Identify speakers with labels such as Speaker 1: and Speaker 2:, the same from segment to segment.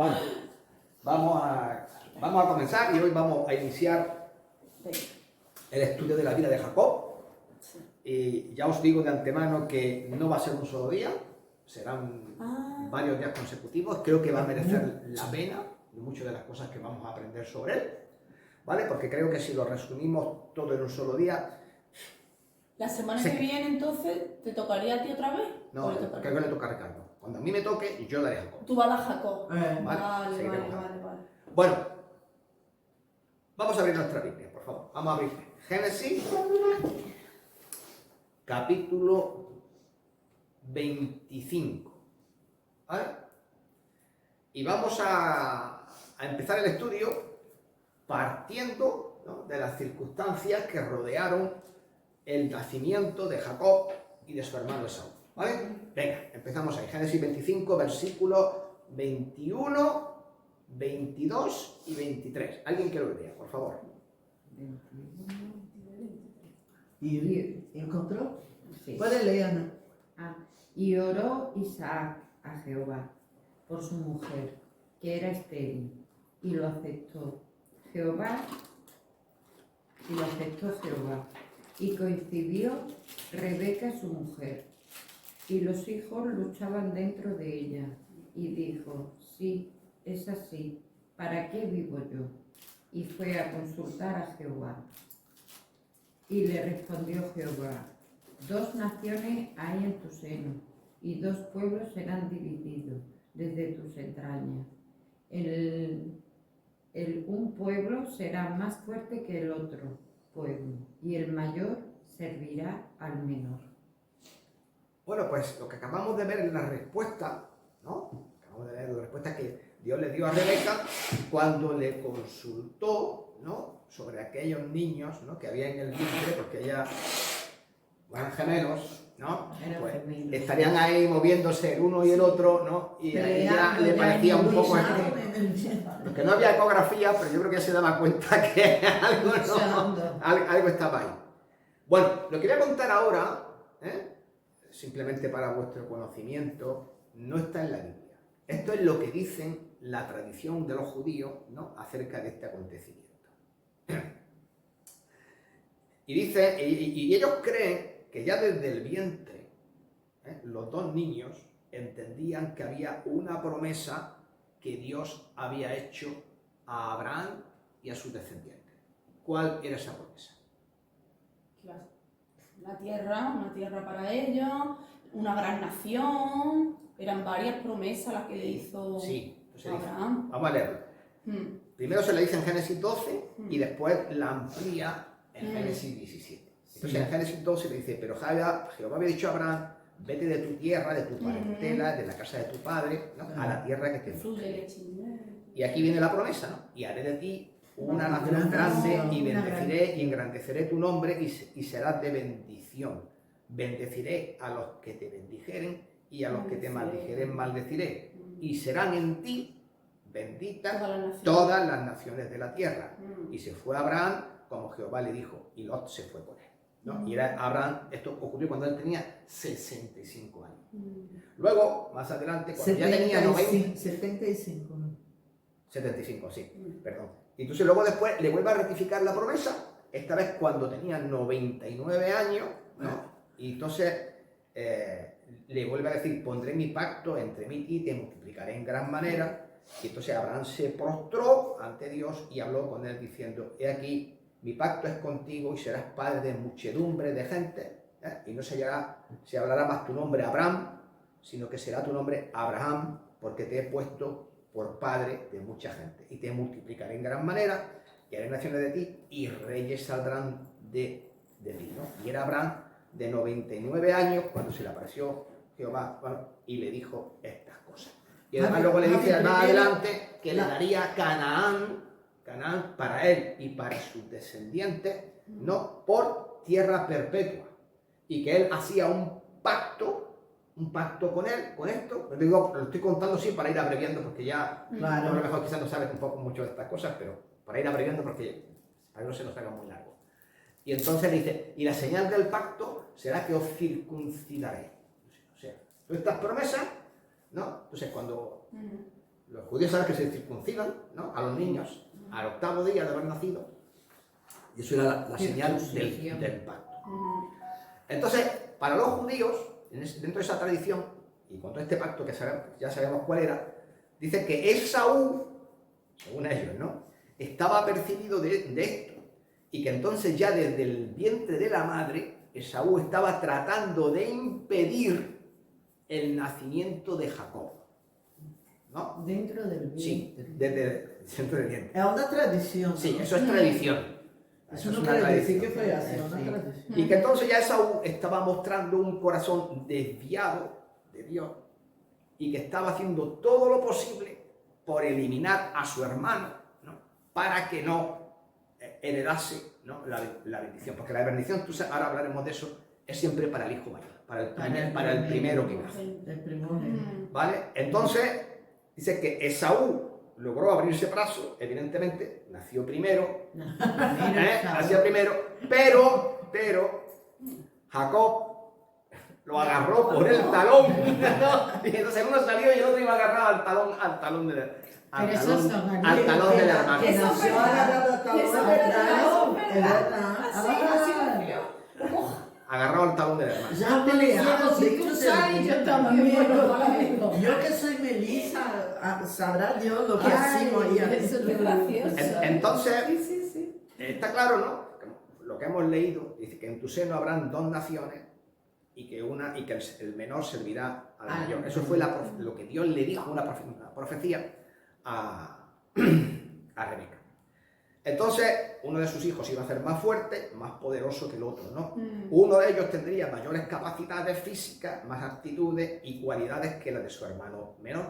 Speaker 1: Bueno, vamos a comenzar y hoy vamos a iniciar el estudio de la vida de Jacob. Y ya os digo de antemano que no va a ser un solo día, serán varios días consecutivos. Creo que va a merecer la pena muchas de las cosas que vamos a aprender sobre él, ¿vale? Porque creo que si lo resumimos todo en un solo día...
Speaker 2: ¿La semana que viene entonces te tocaría a ti otra vez?
Speaker 1: No, creo que le toca a Ricardo. Cuando a mí me toque, yo daré a Jacob.
Speaker 2: Tú vas a Jacob.
Speaker 1: Vale.
Speaker 2: Vale.
Speaker 1: Bueno, vamos a abrir nuestra Biblia, por favor. Vamos a abrir Génesis, capítulo 25. ¿Vale? Y vamos a empezar el estudio partiendo, ¿no?, de las circunstancias que rodearon el nacimiento de Jacob y de su hermano Esaú. ¿Vale? Venga, empezamos ahí. Génesis 25, versículos 21, 22 y 23. ¿Alguien que lo lea, por favor?
Speaker 3: 21, 22, 23. ¿Y encontró?
Speaker 4: Sí.
Speaker 3: ¿Puede leer, Ana?
Speaker 4: Y oró Isaac a Jehová por su mujer, que era estéril, y lo aceptó Jehová. Y concibió Rebeca su mujer, y los hijos luchaban dentro de ella, y dijo: sí, es así, ¿para qué vivo yo? Y fue a consultar a Jehová. Y le respondió Jehová: 2 naciones hay en tu seno, y 2 pueblos serán divididos desde tus entrañas. Un pueblo será más fuerte que el otro pueblo, y el mayor servirá al menor.
Speaker 1: Bueno, pues lo que acabamos de ver es la respuesta, ¿no? Acabamos de ver la respuesta que Dios le dio a Rebeca cuando le consultó, ¿no?, sobre aquellos niños, ¿no?, que había en el vientre, porque ella, eran gemelos, ¿no? Pues estarían ahí moviéndose el uno y el otro, ¿no? Y a ella le parecía un poco extraño. Porque no había ecografía, pero yo creo que ella se daba cuenta que algo estaba ahí. Bueno, lo que voy a contar ahora, simplemente para vuestro conocimiento, no está en la Biblia. Esto es lo que dicen la tradición de los judíos, ¿no?, acerca de este acontecimiento. Y dice, y ellos creen que ya desde el vientre, los 2 niños entendían que había una promesa que Dios había hecho a Abraham y a sus descendientes. ¿Cuál era esa promesa?
Speaker 2: Una tierra para ellos, una gran nación. Eran varias promesas las que le hizo Abraham.
Speaker 1: Vamos a leerlo. Primero se le dice en Génesis 12 y después la amplía en Génesis 17. Entonces en Génesis 12 le dice: pero Jehová había dicho a Abraham: vete de tu tierra, de tu parentela, de la casa de tu padre, ¿no?, a la tierra que te mostraré. Y aquí viene la promesa, ¿no? Y haré de ti una nación grande y bendeciré y engrandeceré tu nombre y serás de bendición. Bendeciré a los que te bendijeren y a los que te maldijeren maldeciré. Y serán en ti benditas todas las naciones de la tierra. Y se fue Abraham como Jehová le dijo, y Lot se fue con él, ¿no? Y era Abraham, esto ocurrió cuando él tenía 65 años. Luego, más adelante, cuando ya tenía 90...
Speaker 3: 75, ¿no?
Speaker 1: 75, sí, perdón. Y entonces luego después le vuelve a rectificar la promesa, esta vez cuando tenía 99 años, ¿no? Y entonces le vuelve a decir: pondré mi pacto entre mí y ti, te multiplicaré en gran manera. Y entonces Abraham se prostró ante Dios y habló con él diciendo: he aquí, mi pacto es contigo y serás padre de muchedumbre de gente, y no se hablará más tu nombre Abraham, sino que será tu nombre Abraham, porque te he puesto por padre de mucha gente, y te multiplicaré en gran manera, y haré naciones de ti, y reyes saldrán de ti, ¿no? Y era Abraham de 99 años cuando se le apareció Jehová, bueno, y le dijo estas cosas. Y además luego le dice más adelante que le daría Canaán para él y para sus descendientes, ¿no?, por tierra perpetua, y que él hacía un pacto con él, con esto. Lo estoy contando así para ir abreviando, porque ya a lo mejor quizás no sabes un poco mucho de estas cosas, pero para ir abreviando, porque para que no se nos haga muy largo. Y entonces dice: y la señal del pacto será que os circuncidaré. O sea, todas estas promesas, ¿no? Entonces cuando los judíos saben que se circuncidan, ¿no?, a los niños al 8º día de haber nacido, y eso era la señal del pacto. Entonces, para los judíos, dentro de esa tradición, y con todo este pacto que ya sabemos cuál era, dice que Esaú, según ellos, ¿no?, estaba apercibido de esto, y que entonces ya desde el vientre de la madre, Esaú estaba tratando de impedir el nacimiento de Jacob, ¿no?
Speaker 3: Dentro del vientre.
Speaker 1: Sí, desde dentro del vientre.
Speaker 3: È una tradizione.
Speaker 1: Sí, eso es tradición.
Speaker 3: Eso
Speaker 1: Eso
Speaker 3: no
Speaker 1: es una
Speaker 3: quiere decir
Speaker 1: tradición.
Speaker 3: que fue así, una
Speaker 4: Sí.
Speaker 3: tradición.
Speaker 1: Y que entonces ya Esaú estaba mostrando un corazón desviado de Dios y que estaba haciendo todo lo posible por eliminar a su hermano, ¿no?, para que no heredase, ¿no?, la bendición. Porque la bendición, ahora hablaremos de eso, es siempre para el hijo mayor, para el primero que nace.
Speaker 3: El primogénito.
Speaker 1: ¿Vale? Entonces, dice que Esaú logró abrirse paso, evidentemente, nació primero, nació primero, pero Jacob lo agarró por el talón, ¿no? Y entonces uno salió y el otro iba agarrado al talón del hermano.
Speaker 3: Que
Speaker 2: Eso es
Speaker 3: nació
Speaker 2: verdad.
Speaker 3: agarrado al talón
Speaker 2: Eso es
Speaker 3: del
Speaker 2: verdad,
Speaker 3: hermano.
Speaker 2: eso es
Speaker 3: Es
Speaker 2: verdad.
Speaker 3: verdad.
Speaker 2: Así
Speaker 3: Ah,
Speaker 2: nació.
Speaker 1: Agarrado al talón del hermano.
Speaker 3: Ya peleamos,
Speaker 4: Si tú sabes, yo también.
Speaker 3: Yo que soy Melissa, sabrá Dios lo que
Speaker 4: Ay,
Speaker 3: hacemos ahí.
Speaker 4: eso es
Speaker 2: Qué gracioso.
Speaker 1: Entonces,
Speaker 2: Sí, sí, sí.
Speaker 1: está claro, ¿no?, lo que hemos leído, dice que en tu seno habrán 2 naciones y que el menor servirá al mayor. Eso fue lo que Dios le dijo, una profecía a Rebeca. Entonces, uno de sus hijos iba a ser más fuerte, más poderoso que el otro, ¿no? Uno de ellos tendría mayores capacidades físicas, más aptitudes y cualidades que las de su hermano menor.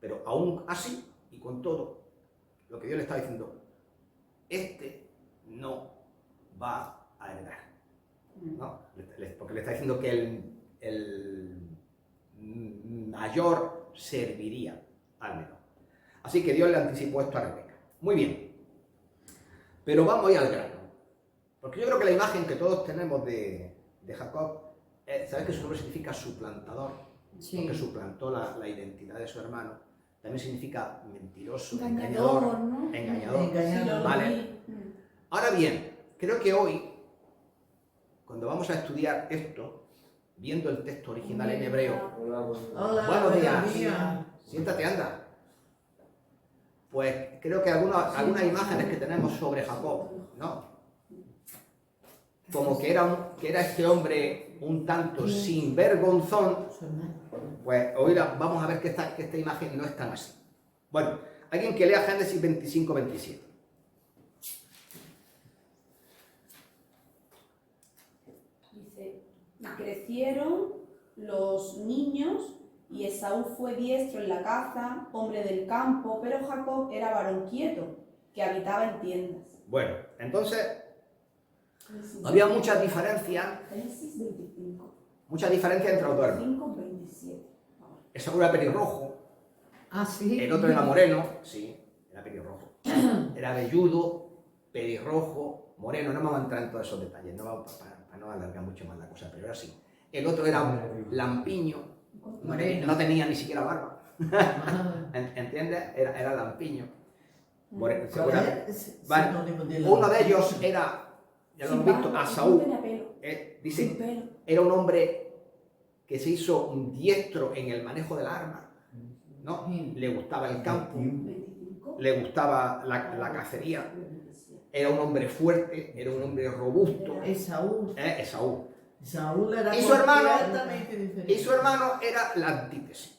Speaker 1: Pero aún así, y con todo, lo que Dios le está diciendo, este no va a heredar, ¿no? Porque le está diciendo que el mayor serviría al menor. Así que Dios le anticipó esto a Rebeca. Muy bien. Pero vamos a ir al grano. Porque yo creo que la imagen que todos tenemos de Jacob, ¿sabes que su nombre significa suplantador?
Speaker 4: Sí.
Speaker 1: Porque suplantó la identidad de su hermano. También significa mentiroso,
Speaker 2: Engañador, ¿no?
Speaker 1: engañador.
Speaker 3: Engañador.
Speaker 2: Sí, lo
Speaker 1: Vale.
Speaker 2: vi.
Speaker 1: Ahora bien, creo que hoy, cuando vamos a estudiar esto, viendo el texto original en hebreo,
Speaker 3: Hola,
Speaker 1: buenos días,
Speaker 3: buenos días.
Speaker 1: siéntate, anda. Pues creo que algunas imágenes que tenemos sobre Jacob, ¿no? Como que era este hombre un tanto sinvergonzón,
Speaker 3: Su hermano.
Speaker 1: pues hoy vamos a ver que esta imagen no es tan así. Bueno, alguien que lea Génesis 25-27.
Speaker 2: Dice, y crecieron los niños y Esaú fue diestro en la caza, hombre del campo, pero Jacob era varón quieto, que habitaba en tiendas.
Speaker 1: Bueno, entonces había muchas diferencias
Speaker 2: Génesis 25.
Speaker 1: entre los dos hermanos.
Speaker 2: 25, 27.
Speaker 1: Esaú era pelirrojo,
Speaker 4: Ah, sí.
Speaker 1: el otro era moreno, sí, era pelirrojo. Era velludo, pelirrojo, moreno, no me voy a entrar en todos esos detalles, para no alargar mucho más la cosa, pero era así. El otro era lampiño,
Speaker 4: Moreno.
Speaker 1: no tenía ni siquiera barba,
Speaker 4: Ah,
Speaker 1: ¿entiendes? Era lampiño. Moreno,
Speaker 3: ¿Cuál
Speaker 1: seguramente.
Speaker 3: es
Speaker 1: Vale.
Speaker 3: sinónimo de la-
Speaker 1: Uno de ellos era, ya lo hemos visto, a
Speaker 2: No
Speaker 1: Saúl.
Speaker 2: tenía pelo.
Speaker 1: Dice,
Speaker 2: Sin pelo.
Speaker 1: era un hombre que se hizo un diestro en el manejo del arma, ¿no? Le gustaba el campo,
Speaker 2: 25.
Speaker 1: le gustaba la cacería, era un hombre fuerte, era un hombre robusto,
Speaker 3: Esaú.
Speaker 1: Esaú.
Speaker 3: Saúl era
Speaker 1: Y su hermano-
Speaker 3: completamente diferente.
Speaker 1: Y su hermano era la antítesis.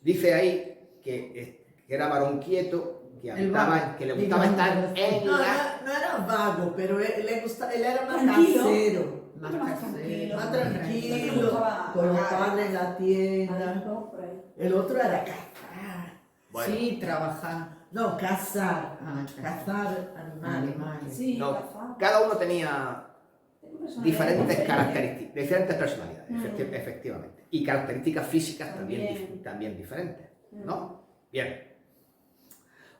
Speaker 1: Dice ahí que era varón quieto, que habitaba, que le gustaba estar en
Speaker 3: No,
Speaker 1: la...
Speaker 3: no era vago, pero él era más
Speaker 2: Tranquilo.
Speaker 3: casero,
Speaker 4: más
Speaker 2: Más
Speaker 4: casero.
Speaker 2: tranquilo.
Speaker 3: más
Speaker 2: Le
Speaker 3: tranquilo,
Speaker 2: gustaba
Speaker 3: con los
Speaker 2: trabajar.
Speaker 3: padres en la tienda.
Speaker 2: Por ahí.
Speaker 3: El otro era cazar.
Speaker 1: Bueno,
Speaker 4: Sí, trabajar.
Speaker 3: No, cazar.
Speaker 4: Ah,
Speaker 3: Cazar animales.
Speaker 2: Sí,
Speaker 1: no,
Speaker 2: cazaba.
Speaker 1: cada uno tenía
Speaker 2: Tengo personalidades
Speaker 1: diferentes
Speaker 2: diferentes.
Speaker 1: características, diferentes personalidades,
Speaker 2: Mm.
Speaker 1: efectivamente. Y características físicas también,
Speaker 2: También.
Speaker 1: también diferentes, ¿no? Bien.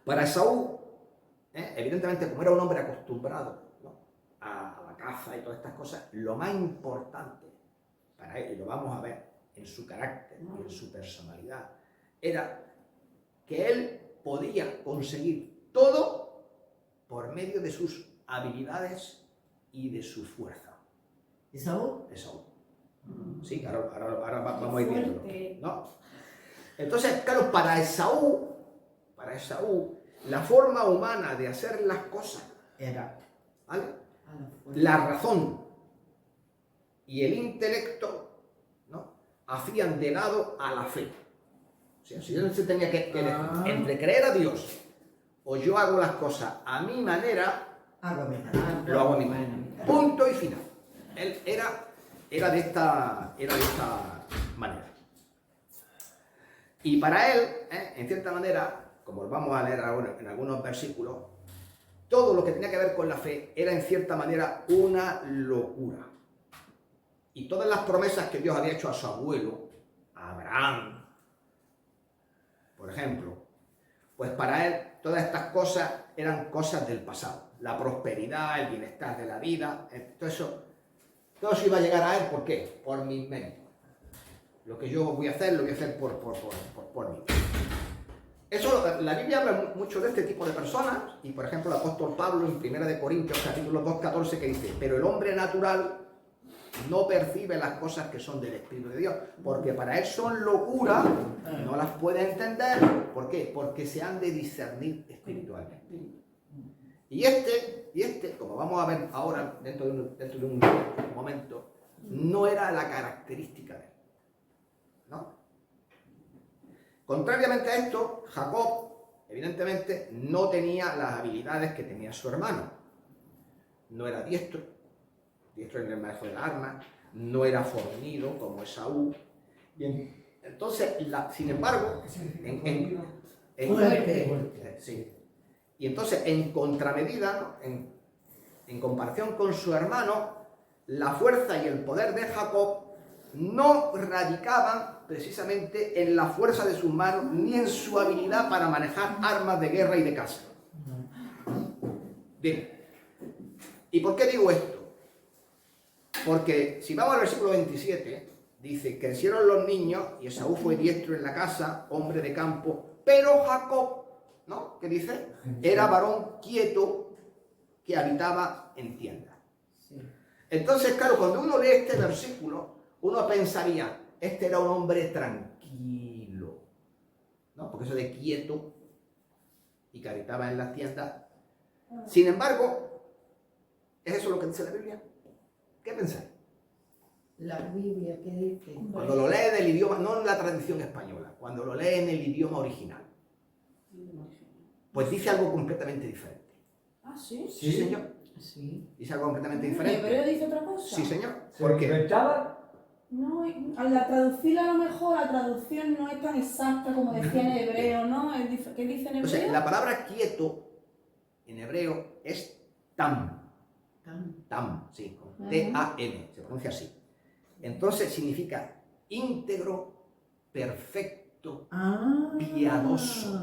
Speaker 1: Para Esaú, evidentemente, como era un hombre acostumbrado, ¿no?, a la caza y todas estas cosas, lo más importante para él, y lo vamos a ver en su carácter y en su personalidad, era que él podía conseguir todo por medio de sus habilidades y de su fuerza.
Speaker 3: ¿Esaú?
Speaker 1: Esaú. Sí, ahora vamos a ir viéndolo,
Speaker 2: Fuerte.
Speaker 1: ¿no? Entonces, claro, para Esaú, la forma humana de hacer las cosas,
Speaker 3: Era
Speaker 1: ¿vale?
Speaker 3: a la fuerza.
Speaker 1: La razón y el intelecto, ¿no?, hacían de lado a la fe. O sea, si él se tenía que elegir entre creer a Dios o yo hago las cosas a mi manera,
Speaker 3: Agua mejor.
Speaker 1: lo hago a mi manera. Punto y final. Él era de esta manera. Y para él, en cierta manera, como vamos a leer ahora en algunos versículos, todo lo que tenía que ver con la fe era en cierta manera una locura. Y todas las promesas que Dios había hecho a su abuelo, a Abraham, por ejemplo, pues para él todas estas cosas eran cosas del pasado. La prosperidad, el bienestar de la vida, todo eso iba a llegar a él, ¿por qué? Por mis méritos. Lo que yo voy a hacer, lo voy a hacer por mí. Eso, la Biblia habla mucho de este tipo de personas, y por ejemplo el apóstol Pablo en 1 Corintios capítulo 2:14 que dice: pero el hombre natural no percibe las cosas que son del Espíritu de Dios, porque para él son locura, no las puede entender. ¿Por qué? Porque se han de discernir espiritualmente. Y este, como vamos a ver ahora dentro de un momento, no era la característica de él, ¿no? Contrariamente a esto, Jacob, evidentemente, no tenía las habilidades que tenía su hermano. No era diestro en el manejo de la arma, no era fornido como Esaú. Entonces, sin embargo, sí. Y entonces, en contramedida, ¿no?, en comparación con su hermano, la fuerza y el poder de Jacob no radicaban precisamente en la fuerza de sus manos ni en su habilidad para manejar armas de guerra y de caza. Bien, ¿y por qué digo esto? Porque si vamos al versículo 27, dice: crecieron los niños y Esaú fue diestro en la casa, hombre de campo, pero Jacob, ¿no?, ¿qué dice? Era varón quieto que habitaba en tiendas. Entonces, claro, cuando uno lee este versículo, uno pensaría: este era un hombre tranquilo, ¿no? Porque eso de quieto y que habitaba en las tiendas. Sin embargo, ¿es eso lo que dice la Biblia? ¿Qué pensáis?
Speaker 4: La Biblia, ¿qué dice?
Speaker 1: Cuando lo lee en el idioma, no en la tradición española, cuando lo lee en el idioma original, pues dice algo completamente diferente.
Speaker 2: Ah, ¿sí?
Speaker 1: Sí, señor.
Speaker 4: Sí.
Speaker 1: Dice algo completamente
Speaker 2: ¿En
Speaker 1: diferente.
Speaker 2: hebreo dice otra cosa?
Speaker 1: Sí, señor.
Speaker 5: ¿Se
Speaker 1: ¿Por qué?
Speaker 5: inventaba?
Speaker 2: No, al la traducirla a lo mejor, la traducción no es tan exacta como decía en hebreo, ¿no? ¿Qué dice en
Speaker 1: O sea,
Speaker 2: hebreo?
Speaker 1: la palabra quieto en hebreo es tam. Tam, sí, con T-A-M, se pronuncia así. Entonces significa íntegro, perfecto, piadoso.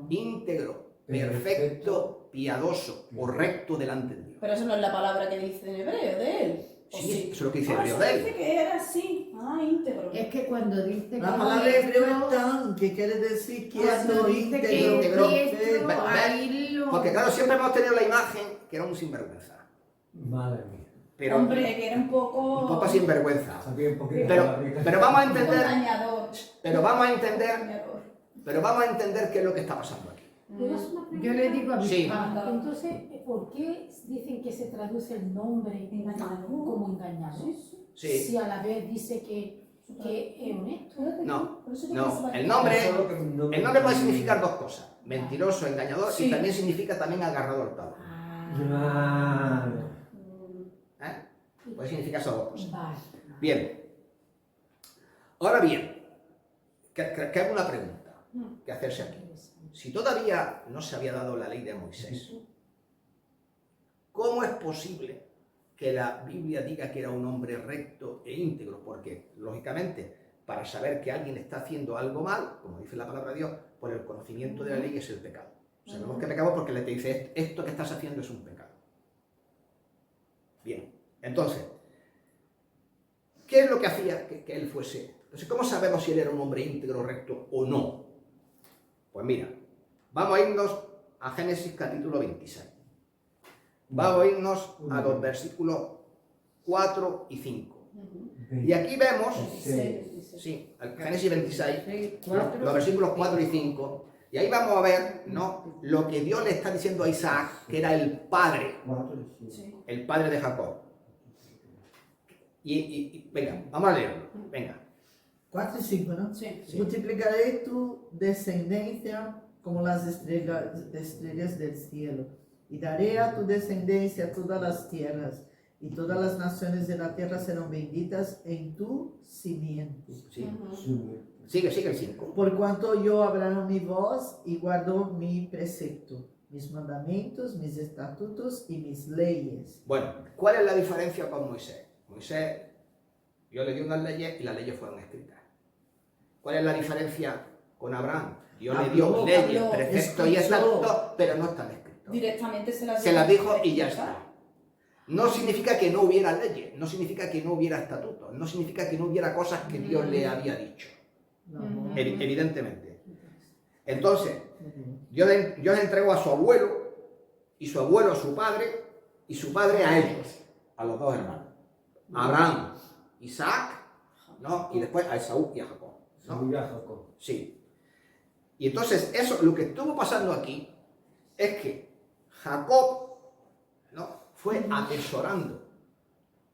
Speaker 1: Íntegro, perfecto, piadoso o recto delante de Dios.
Speaker 2: Pero eso no es la palabra que dice en hebreo de él. ¿O
Speaker 1: Sí, eso es lo que dice
Speaker 2: Ah,
Speaker 1: hebreo
Speaker 2: eso
Speaker 1: de
Speaker 2: dice
Speaker 1: él.
Speaker 2: que era así. Ah, íntegro.
Speaker 4: Es que cuando dice
Speaker 3: La
Speaker 4: que
Speaker 3: palabra
Speaker 4: diestro,
Speaker 3: hebreo es tan, que quiere decir
Speaker 4: cuando
Speaker 3: quieto,
Speaker 4: dice que
Speaker 3: íntegro,
Speaker 4: es diestro,
Speaker 1: Ve- ve-
Speaker 4: ahí lo...
Speaker 1: Porque claro, siempre hemos tenido la imagen que era un sinvergüenza.
Speaker 5: Madre mía.
Speaker 1: Pero
Speaker 2: Hombre, que era un poco...
Speaker 1: un poco sinvergüenza.
Speaker 5: Sabía un poquito
Speaker 1: Pero-
Speaker 5: de la Biblia.
Speaker 1: pero vamos a
Speaker 2: un poco
Speaker 1: entender,
Speaker 2: engañador.
Speaker 1: pero vamos a entender,
Speaker 2: Engañador.
Speaker 1: pero vamos a entender qué es lo que está pasando aquí.
Speaker 6: ¿Puedo hacer una pregunta?
Speaker 4: Yo le digo a mi
Speaker 1: Sí.
Speaker 4: padre,
Speaker 6: Entonces, ¿por qué dicen que se traduce el nombre
Speaker 2: Engañador.
Speaker 6: como engañador?
Speaker 1: Sí.
Speaker 6: Si a la vez dice que es honesto.
Speaker 1: No,
Speaker 2: Por eso te
Speaker 1: no,
Speaker 2: pensaba
Speaker 1: el
Speaker 2: que-
Speaker 1: nombre,
Speaker 5: Solo que no me-
Speaker 1: el nombre puede significar dos cosas: mentiroso, engañador, y
Speaker 2: Sí.
Speaker 1: también significa también agarrado al palo.
Speaker 5: Ah,
Speaker 1: Puede significar esas dos cosas.
Speaker 6: Vale.
Speaker 1: Bien. Ahora bien, que hay una pregunta que hacerse aquí. Si todavía no se había dado la ley de Moisés, ¿cómo es posible que la Biblia diga que era un hombre recto e íntegro? Porque, lógicamente, para saber que alguien está haciendo algo mal, como dice la palabra de Dios, por el conocimiento de la ley es el pecado. Sabemos que pecamos porque le te dice: esto que estás haciendo es un pecado. Bien, entonces, ¿qué es lo que hacía que él fuese Entonces, ¿cómo sabemos si él era un hombre íntegro, recto o no? Pues mira, vamos a irnos a Génesis capítulo 26. Vamos a irnos a los versículos 4 y 5. Y aquí vemos, sí, Génesis 26,
Speaker 4: Sí,
Speaker 1: los versículos 4 y 5, y ahí vamos a ver, ¿no?, lo que Dios le está diciendo a Isaac, que era el padre de Jacob. Y venga, vamos a leerlo, venga.
Speaker 3: 4 y 5, ¿no?
Speaker 2: Sí.
Speaker 1: Sí.
Speaker 3: Multiplicaré tu descendencia como las estrellas del cielo, y daré a tu descendencia todas las tierras, y todas las naciones de la tierra serán benditas en tu simiente.
Speaker 1: Sí.
Speaker 2: Ujú.
Speaker 1: Sigue el 5.
Speaker 3: Por cuanto yo abrano mi voz y guardo mi precepto, mis mandamientos, mis estatutos y mis leyes.
Speaker 1: Bueno, ¿cuál es la diferencia con Moisés? Moisés, Dios le dio unas leyes y las leyes fueron escritas. ¿Cuál es la diferencia con Abraham? Dios le dio
Speaker 3: Habló,
Speaker 1: leyes,
Speaker 2: habló,
Speaker 1: preceptos y
Speaker 3: escuchó.
Speaker 1: estatutos, pero no están escritos.
Speaker 2: Directamente
Speaker 1: Se las dijo y ya está. No significa que no hubiera leyes, no significa que no hubiera estatutos, no significa que no hubiera cosas que Dios le había dicho,
Speaker 3: No.
Speaker 1: evidentemente. Entonces, Dios entregó a su abuelo, y su abuelo a su padre, y su padre a ellos, a los dos hermanos. A Abraham, Isaac, ¿no?, y después a Esaú y a Jacob, ¿no? Sí. Y entonces, eso, lo que estuvo pasando aquí, es que Jacob, ¿no?, fue atesorando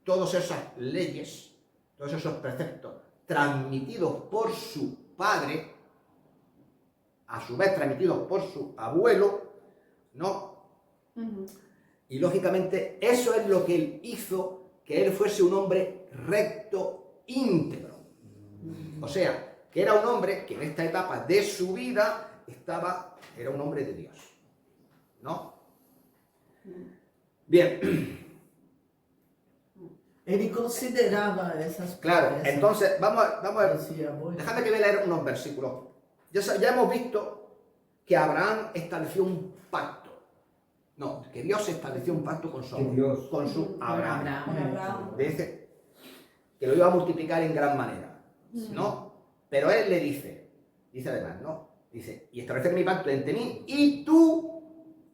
Speaker 1: todas esas leyes, todos esos preceptos transmitidos por su padre, a su vez transmitidos por su abuelo, ¿no?
Speaker 2: Ujú.
Speaker 1: Y lógicamente eso es lo que él hizo que él fuese un hombre recto, íntegro. O sea, que era un hombre que en esta etapa de su vida era un hombre de Dios, ¿no? Bien,
Speaker 3: Él consideraba esas
Speaker 1: claro,
Speaker 3: cosas.
Speaker 1: entonces vamos a ver,
Speaker 3: Decía, voy.
Speaker 1: déjame que voy a leer unos versículos. Ya hemos visto que Abraham estableció un pacto. No, que Dios estableció un pacto con su
Speaker 5: Que
Speaker 1: abuelo,
Speaker 5: Dios.
Speaker 1: con su Abraham.
Speaker 2: Con Abraham.
Speaker 1: Dice que lo iba a multiplicar en gran manera, ¿no? Pero él le dice además, ¿no? Dice, y establecer mi pacto entre mí y tu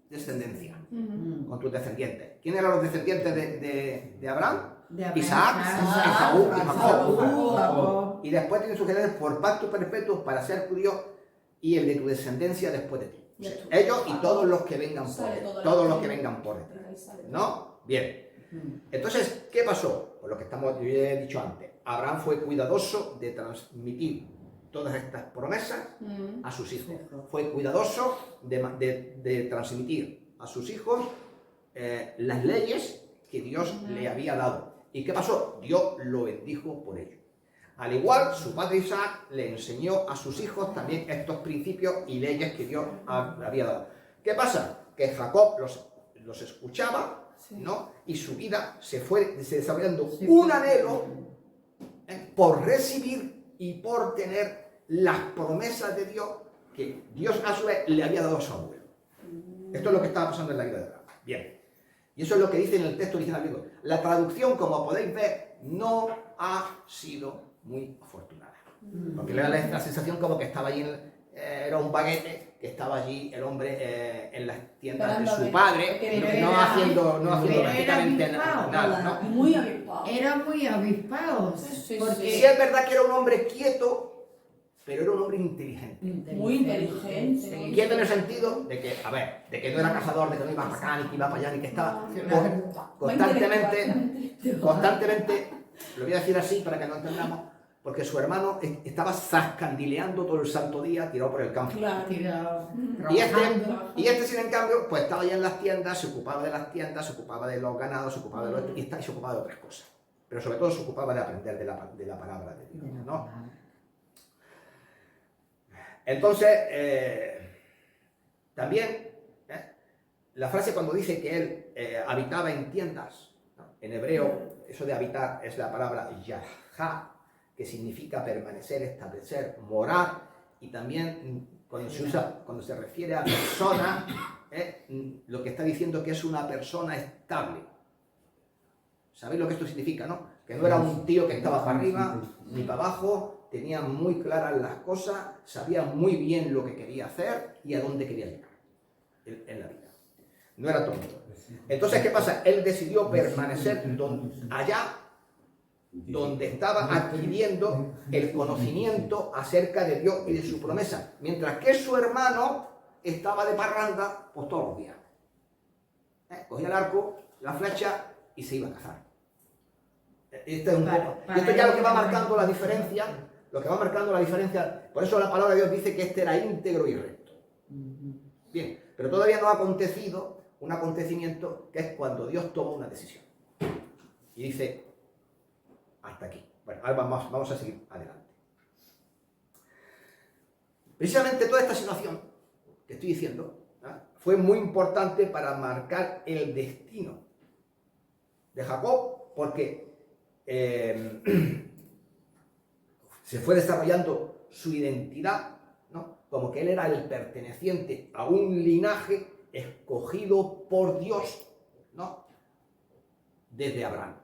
Speaker 1: descendencia,
Speaker 2: Ujú.
Speaker 1: con tus descendientes. ¿Quién eran los descendientes de Abraham?
Speaker 4: De Abraham,
Speaker 1: Isaac,
Speaker 4: Isaac,
Speaker 1: Esaú y Jacob.
Speaker 3: Jacob.
Speaker 1: Y después tiene sugerencias por pacto perpetuo para ser judío y el de tu descendencia después de ti.
Speaker 2: Y el tuyo.
Speaker 1: Ellos y todos los que vengan por
Speaker 2: Sale
Speaker 1: él,
Speaker 2: todo
Speaker 1: todos
Speaker 2: el-
Speaker 1: los que vengan por él.
Speaker 2: Ahí sale todo.
Speaker 1: ¿No? Bien. Entonces, ¿qué pasó? Pues lo que yo he dicho antes. Abraham fue cuidadoso de transmitir todas estas promesas
Speaker 2: Ujú.
Speaker 1: a sus hijos. Fue cuidadoso de transmitir a sus hijos las leyes que Dios le había dado. ¿Y qué pasó? Dios lo bendijo por ello. Al igual, su padre Isaac le enseñó a sus hijos también estos principios y leyes que Dios le había dado. ¿Qué pasa? Que Jacob los escuchaba,
Speaker 2: Sí.
Speaker 1: ¿no? Y su vida se fue desarrollando
Speaker 4: Sí.
Speaker 1: un anhelo por recibir y por tener las promesas de Dios que Dios a su vez le había dado a su abuelo. Esto es lo que estaba pasando en la vida de Abraham. Bien. Y eso es lo que dice en el texto original griego. La traducción, como podéis ver, no ha sido muy afortunada. Porque le da la sensación como que estaba allí, era un baguete, que estaba allí el hombre en las tiendas de
Speaker 2: Esperando a
Speaker 1: su
Speaker 2: ver.
Speaker 1: padre,
Speaker 2: Pero
Speaker 1: no
Speaker 4: era-
Speaker 1: haciendo
Speaker 4: pero era
Speaker 1: prácticamente
Speaker 4: avispado.
Speaker 1: nada, ¿no?
Speaker 2: Muy avispado.
Speaker 4: Era muy avispado,
Speaker 2: Sí, sí,
Speaker 4: porque
Speaker 1: Sí es verdad que era un hombre quieto, pero era un hombre inteligente.
Speaker 2: Muy inteligente.
Speaker 4: Sí.
Speaker 1: Quieto en el sentido de que, a ver, de que no era cazador, de que no iba para acá, ni que iba para allá, ni que estaba constantemente, lo voy a decir así para que no entendamos, porque su hermano estaba zascandileando todo el santo día tirado por el campo.
Speaker 2: Claro.
Speaker 4: tirado,
Speaker 1: Y
Speaker 4: trabajando.
Speaker 1: este, sin en cambio, pues estaba ya en las tiendas, se ocupaba de las tiendas, se ocupaba de los ganados, se ocupaba de los... y se ocupaba de otras cosas. Pero sobre todo se ocupaba de aprender de la palabra de Dios, ¿no? Entonces, también, la frase cuando dice que él habitaba en tiendas, ¿no? En hebreo, eso de habitar es la palabra yahá, que significa permanecer, establecer, morar, y también cuando se refiere a persona, lo que está diciendo que es una persona estable. ¿Sabéis lo que esto significa, no? Que no era un tío que estaba para arriba ni para abajo, tenía muy claras las cosas, sabía muy bien lo que quería hacer y a dónde quería llegar en la vida. No era tonto. Entonces, ¿qué pasa? Él decidió permanecer allá donde estaba adquiriendo el conocimiento acerca de Dios y de su promesa, mientras que su hermano estaba de parranda pues, todos los días. Cogía el arco, la flecha y se iba a cazar. Esto es un poco. Y esto ya lo que va marcando la diferencia, por eso la palabra de Dios dice que este era íntegro y recto. Bien, pero todavía no ha acontecido un acontecimiento que es cuando Dios toma una decisión. Y dice, hasta aquí. Bueno, ahora vamos a seguir adelante. Precisamente toda esta situación que estoy diciendo fue muy importante para marcar el destino de Jacob, porque se fue desarrollando su identidad, ¿no? Como que él era el perteneciente a un linaje escogido por Dios, ¿no? Desde Abraham.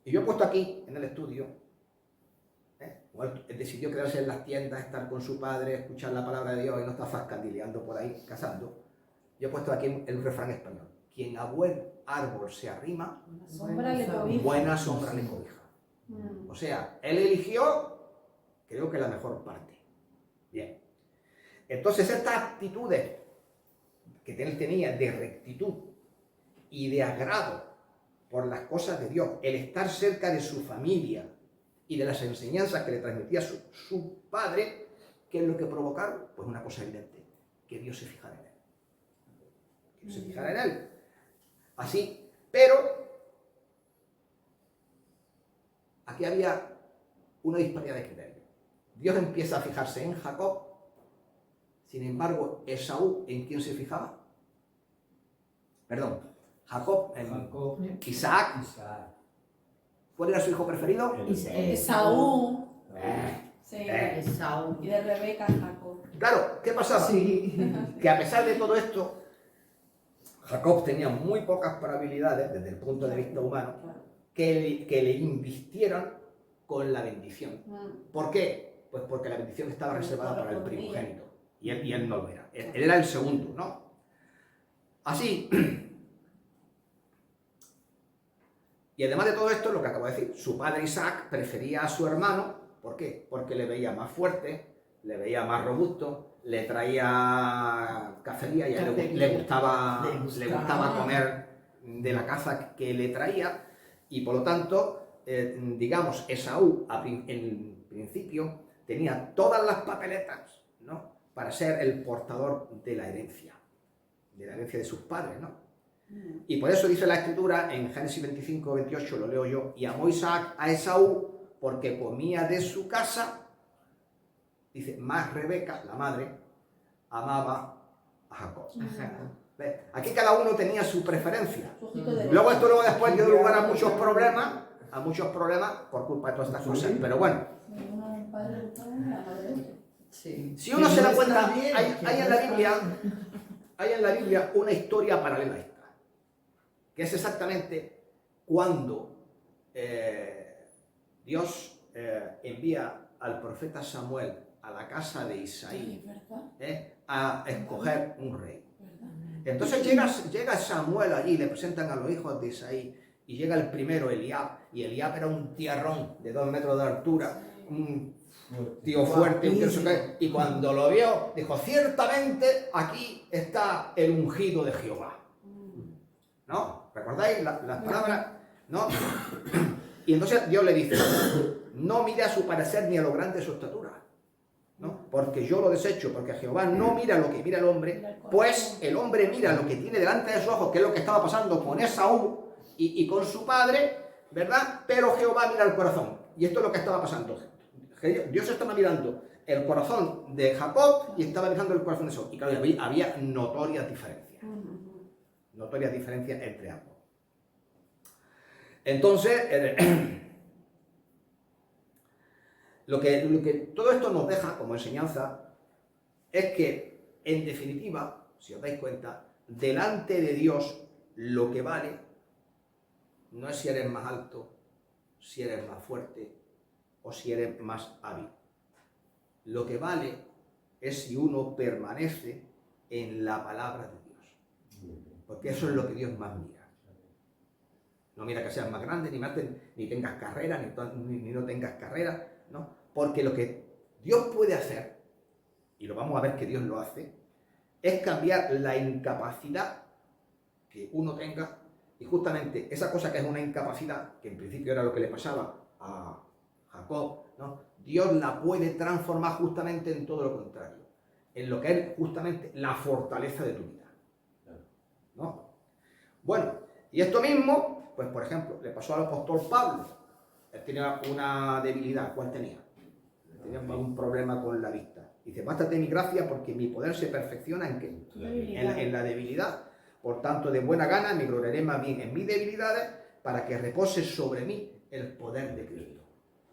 Speaker 1: Y yo he puesto aquí, en el estudio, él decidió quedarse en las tiendas, estar con su padre, escuchar la palabra de Dios y no estar fascandileando por ahí, cazando. Yo he puesto aquí el refrán español. Quien a buen árbol se arrima,
Speaker 2: Sombra le cobija.
Speaker 1: buena sombra le cobija. O sea, él eligió, creo que la mejor parte. Bien. Entonces, estas actitudes que él tenía de rectitud y de agrado por las cosas de Dios, el estar cerca de su familia y de las enseñanzas que le transmitía su padre, ¿qué es lo que provocaron? Pues una cosa evidente, que Dios se fijara en él. Que Dios se fijara en él. Así, pero aquí había una disparidad de criterio. Dios empieza a fijarse en Jacob, sin embargo, Esaú, ¿en quién se fijaba? Perdón, Jacob en Isaac. ¿Cuál era su hijo preferido?
Speaker 2: Esaú. Sí.
Speaker 3: Esaú.
Speaker 2: Y de Rebeca, Jacob.
Speaker 1: Claro, ¿qué pasaba? Que a pesar de todo esto, Jacob tenía muy pocas probabilidades, desde el punto de vista humano, que le invistieran con la bendición. ¿Por qué? Pues porque la bendición estaba reservada para el primogénito. Y él no lo era. Él era el segundo, ¿no? Así. Y además de todo esto, lo que acabo de decir, su padre Isaac prefería a su hermano. ¿Por qué? Porque le veía más fuerte, le veía más robusto, le traía cacería y a él le gustaba comer de la caza que le traía. Y por lo tanto, digamos, Esaú en principio tenía todas las papeletas, ¿no?, para ser el portador de la herencia de sus padres, ¿no? Y por eso dice la Escritura en Génesis 25, 28, lo leo yo, y amó Isaac a Esaú porque comía de su casa, dice, más Rebeca, la madre, amaba a Jacob. ¿Ves? Aquí cada uno tenía su preferencia. Luego después dio lugar a muchos problemas por culpa de todas estas cosas, pero bueno. Si uno se da cuenta, hay en la Biblia una historia paralela a esta, que es exactamente cuando Dios envía al profeta Samuel a la casa de Isaí a escoger un rey. Entonces llega Samuel allí, le presentan a los hijos de Isaí, y llega el primero, Eliab, y Eliab era un tierrón de 2 metros de altura, un tío fuerte, y cuando lo vio, dijo, ciertamente aquí está el ungido de Jehová. ¿No? ¿Recordáis las palabras? ¿No? Y entonces Dios le dice, no mire a su parecer ni a lo grande de su estatura, ¿no? Porque yo lo desecho, porque Jehová no mira lo que mira el hombre, pues el hombre mira lo que tiene delante de sus ojos, que es lo que estaba pasando con Esaú y con su padre, ¿verdad? Pero Jehová mira el corazón. Y esto es lo que estaba pasando. Dios estaba mirando el corazón de Jacob y estaba mirando el corazón de Esaú. Y claro, había notorias diferencias. Notorias diferencias entre ambos. Entonces, lo que todo esto nos deja como enseñanza es que, en definitiva, si os dais cuenta, delante de Dios lo que vale no es si eres más alto, si eres más fuerte, o si eres más hábil. Lo que vale es si uno permanece en la palabra de Dios. Porque eso es lo que Dios más mira. No mira que seas más grande, ni tengas carrera, ni no tengas carrera, ¿no? Porque lo que Dios puede hacer, y lo vamos a ver que Dios lo hace, es cambiar la incapacidad que uno tenga, y justamente esa cosa que es una incapacidad, que en principio era lo que le pasaba a Jacob, ¿no? Dios la puede transformar justamente en todo lo contrario, en lo que es justamente la fortaleza de tu vida, ¿no? Bueno, y esto mismo, pues por ejemplo, le pasó al apóstol Pablo. Él tenía una debilidad. ¿Cuál tenía? Tenía un problema con la vista. Dice, bástate mi gracia porque mi poder se perfecciona ¿en qué? En la debilidad. Por tanto, de buena gana me gloriaré más bien en mis debilidades para que repose sobre mí el poder de Cristo.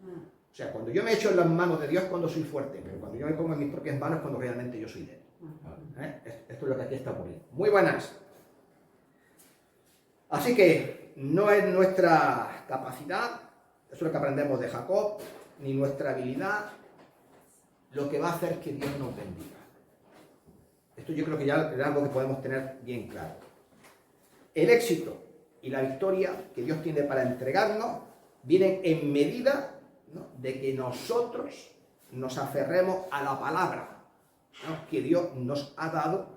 Speaker 1: O sea, cuando yo me echo en las manos de Dios cuando soy fuerte, pero cuando yo me pongo en mis propias manos cuando realmente yo soy débil. Esto es lo que aquí está ocurriendo. Muy buenas. Así que no es nuestra capacidad, eso es lo que aprendemos de Jacob, ni nuestra habilidad, lo que va a hacer que Dios nos bendiga. Esto yo creo que ya es algo que podemos tener bien claro. El éxito y la victoria que Dios tiene para entregarnos vienen en medida, ¿no?, de que nosotros nos aferremos a la palabra, ¿no?, que Dios nos ha dado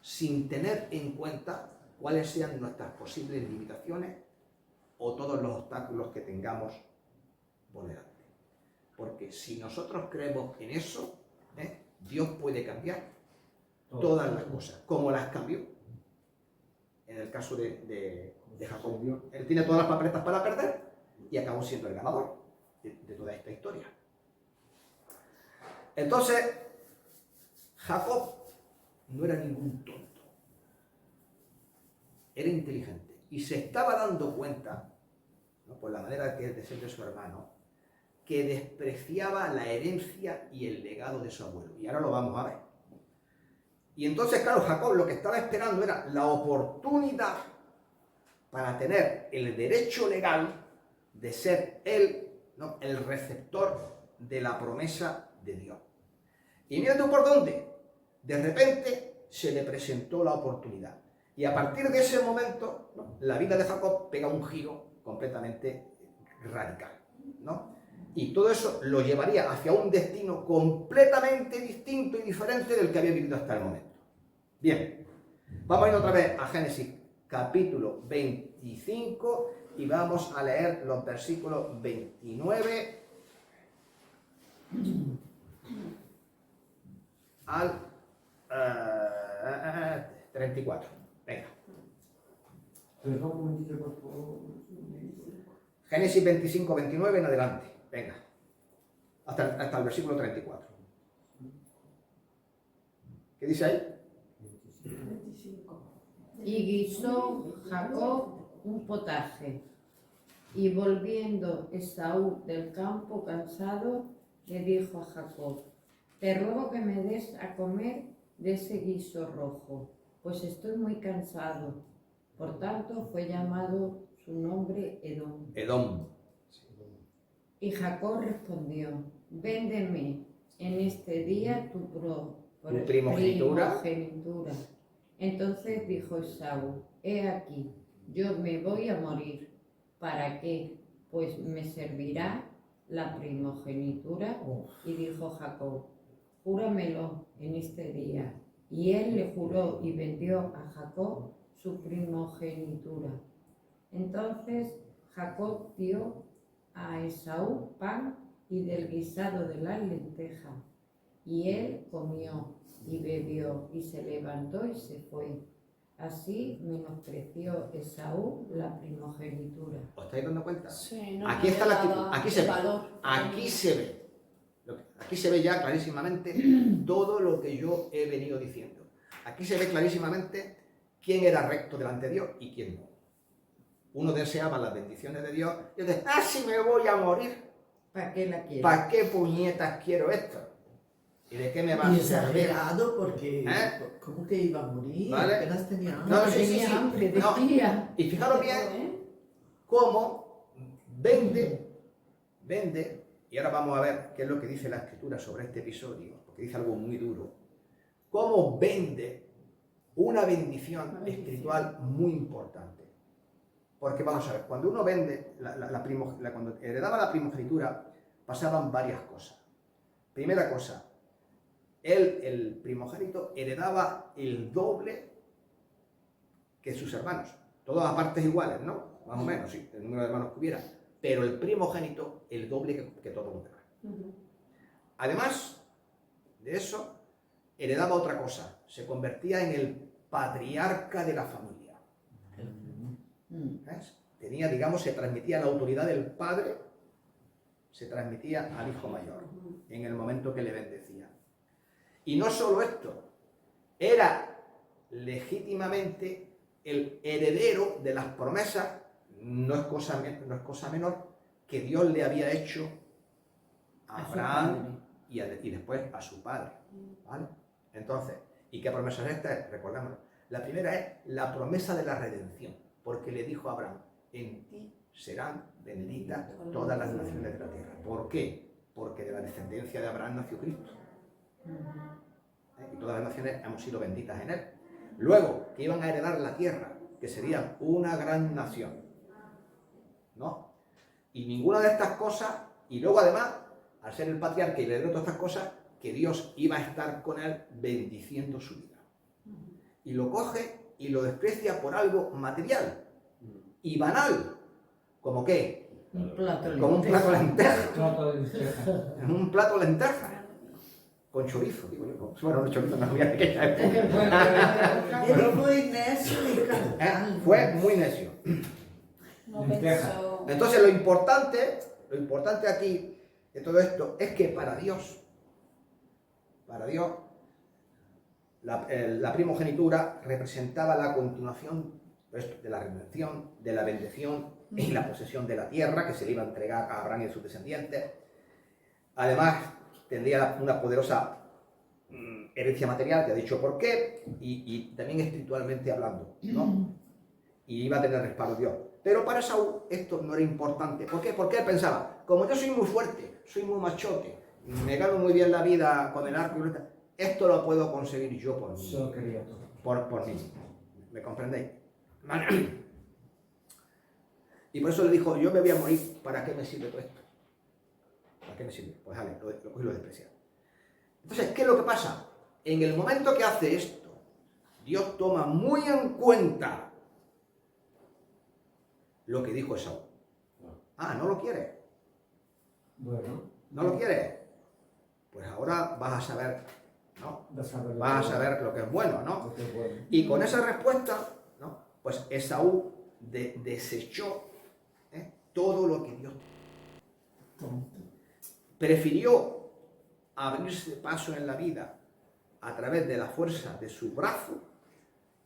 Speaker 1: sin tener en cuenta cuáles sean nuestras posibles limitaciones o todos los obstáculos que tengamos por delante. Porque si nosotros creemos en eso, Dios puede cambiar todas las cosas, como las cambió en el caso de Jacob. Él tiene todas las papeletas para perder y acabó siendo el ganador de toda esta historia. Entonces, Jacob no era ningún tonto. Era inteligente y se estaba dando cuenta, ¿no?, por la manera que es de ser de su hermano, que despreciaba la herencia y el legado de su abuelo. Y ahora lo vamos a ver. Y entonces, claro, Jacob lo que estaba esperando era la oportunidad para tener el derecho legal de ser él, ¿no?, el receptor de la promesa de Dios. Y mira tú por dónde. De repente se le presentó la oportunidad. Y a partir de ese momento, ¿no?, la vida de Jacob pega un giro completamente radical, ¿no? Y todo eso lo llevaría hacia un destino completamente distinto y diferente del que había vivido hasta el momento. Bien, vamos a ir otra vez a Génesis capítulo 25 y vamos a leer los versículos 29 al 34. Venga.
Speaker 5: Perdón, un momentito, por favor.
Speaker 1: Génesis 25, 29 en adelante. Venga. Hasta el versículo 34. ¿Qué dice ahí?
Speaker 6: 25.
Speaker 4: Y guisó Jacob un potaje. Y volviendo Esaú del campo cansado, le dijo a Jacob, te ruego que me des a comer de ese guiso rojo, pues estoy muy cansado. Por tanto, fue llamado su nombre Edom.
Speaker 1: Edom.
Speaker 4: Y Jacob respondió, véndeme en este día tu primogenitura. Entonces dijo Esaú, he aquí, yo me voy a morir. ¿Para qué? Pues me servirá la primogenitura. Y dijo Jacob, júramelo en este día. Y él le juró y vendió a Jacob su primogenitura. Entonces Jacob dio a Esaú pan y del guisado de las lentejas. Y él comió y bebió y se levantó y se fue. Así menospreció Esaú la primogenitura.
Speaker 1: ¿Os estáis dando cuenta?
Speaker 2: Sí, no,
Speaker 1: Aquí
Speaker 2: no
Speaker 1: está
Speaker 2: le
Speaker 1: la actitud,
Speaker 2: daba
Speaker 1: aquí se ve.
Speaker 2: valor.
Speaker 1: Aquí se ve. Aquí se ve ya clarísimamente todo lo que yo he venido diciendo. Aquí se ve clarísimamente quién era recto delante de Dios y quién no. Uno deseaba las bendiciones de Dios y otro decía, si me voy a morir,
Speaker 4: ¿Para qué la quiere?
Speaker 1: ¿para qué puñetas quiero esto? ¿Y de qué me va a
Speaker 3: Y
Speaker 1: servir?
Speaker 3: exagerado porque,
Speaker 1: ¿Eh?
Speaker 3: ¿cómo que iba a morir?
Speaker 1: Vale.
Speaker 3: Apenas tenía hambre.
Speaker 1: No, sí,
Speaker 4: tenía
Speaker 1: sí, sí.
Speaker 4: hambre,
Speaker 1: No.
Speaker 4: decía.
Speaker 1: Y fijaros bien cómo vende y ahora vamos a ver qué es lo que dice la Escritura sobre este episodio, porque dice algo muy duro, cómo vende una bendición espiritual muy importante. Porque vamos a ver, cuando uno vende, cuando heredaba la primogenitura, pasaban varias cosas. Primera cosa, el primogénito heredaba el doble que sus hermanos. Todas a partes iguales, ¿no? Más o menos, sí, el número de hermanos que hubiera. Pero el primogénito, el doble que todos los demás. Además de eso, heredaba otra cosa. Se convertía en el patriarca de la familia. ¿Ves? Tenía, digamos, se transmitía la autoridad del padre, se transmitía al hijo mayor en el momento que le bendecía. Y no solo esto, era legítimamente el heredero de las promesas, no es cosa menor, que Dios le había hecho a Abraham y después a su padre. ¿Vale? Entonces, ¿y qué promesa es esta? Recordémoslo. La primera es la promesa de la redención, porque le dijo a Abraham, en ti serán benditas todas las naciones de la tierra. ¿Por qué? Porque de la descendencia de Abraham nació Cristo. Y todas las naciones hemos sido benditas en él. Luego, que iban a heredar la tierra, que serían una gran nación. ¿No? Y ninguna de estas cosas, y luego además, al ser el patriarca y heredero de todas estas cosas, que Dios iba a estar con él bendiciendo su vida. Y lo coge y lo desprecia por algo material y banal. ¿Como qué?
Speaker 3: Un plato de
Speaker 1: Como un plato de lentejas.
Speaker 5: Trata de despejar.
Speaker 1: En un plato de lentejas. Con chorizo, digo yo. Bueno, el chorizo no había aquella época.
Speaker 3: Ele foi necio e carnal.
Speaker 1: Fue muy necio.
Speaker 2: No
Speaker 5: Lenteja.
Speaker 2: pensó.
Speaker 1: Entonces lo importante aquí de todo esto es que para Dios, la primogenitura representaba la continuación de la redención, de la bendición y la posesión de la tierra que se le iba a entregar a Abraham y a sus descendientes. Además, tendría una poderosa herencia material, que ha dicho por qué, y también espiritualmente hablando, ¿no? Y iba a tener respaldo de Dios. Pero para Saúl esto no era importante. ¿Por qué? Porque él pensaba, como yo soy muy fuerte, soy muy machote, me gano muy bien la vida con el arco y la... esto lo puedo conseguir yo por mí.
Speaker 5: Solo quería todo.
Speaker 1: Por mí. ¿Me comprendéis? Y por eso le dijo, yo me voy a morir, ¿para qué me sirve todo esto? ¿Para qué me sirve? Pues vale, lo coge y lo desprecia. Entonces, ¿qué es lo que pasa? En el momento que hace esto, Dios toma muy en cuenta lo que dijo Esaú. Ah, ¿no lo quieres?
Speaker 5: Bueno,
Speaker 1: ¿No lo quieres? Pues ahora vas a saber, ¿no? Vas a saber lo que es bueno, ¿no?
Speaker 5: lo que es bueno.
Speaker 1: Y con esa respuesta, ¿no? Pues Esaú desechó todo lo que Dios prefirió abrirse paso en la vida a través de la fuerza de su brazo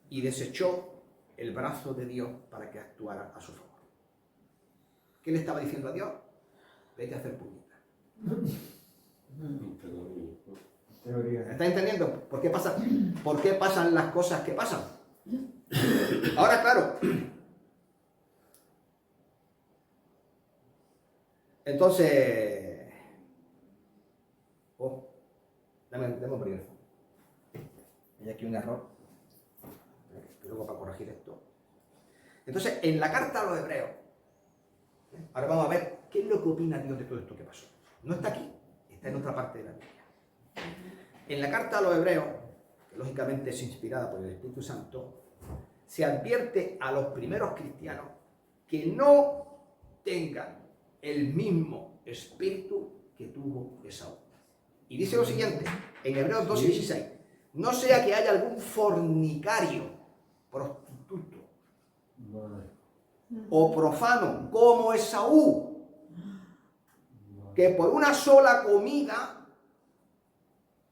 Speaker 1: y desechó el brazo de Dios para que actuara a su favor. ¿Qué le estaba diciendo a Dios? Vete a hacer puñeta.
Speaker 5: Teoría.
Speaker 1: ¿Me está entendiendo? ¿Por qué pasan las cosas que pasan? Ahora, claro. Entonces... dame un bolígrafo. Hay aquí un error. Luego para corregir esto. Entonces, en la carta a los hebreos, ahora vamos a ver qué es lo que opina Dios de todo esto que pasó. No está aquí, está en otra parte de la Biblia. En la carta a los hebreos, que lógicamente es inspirada por el Espíritu Santo, se advierte a los primeros cristianos que no tengan el mismo espíritu que tuvo Esaú. Y dice lo siguiente, en Hebreos 2:16, no sea que haya algún fornicario, prostituto o profano como Esaú, que por una sola comida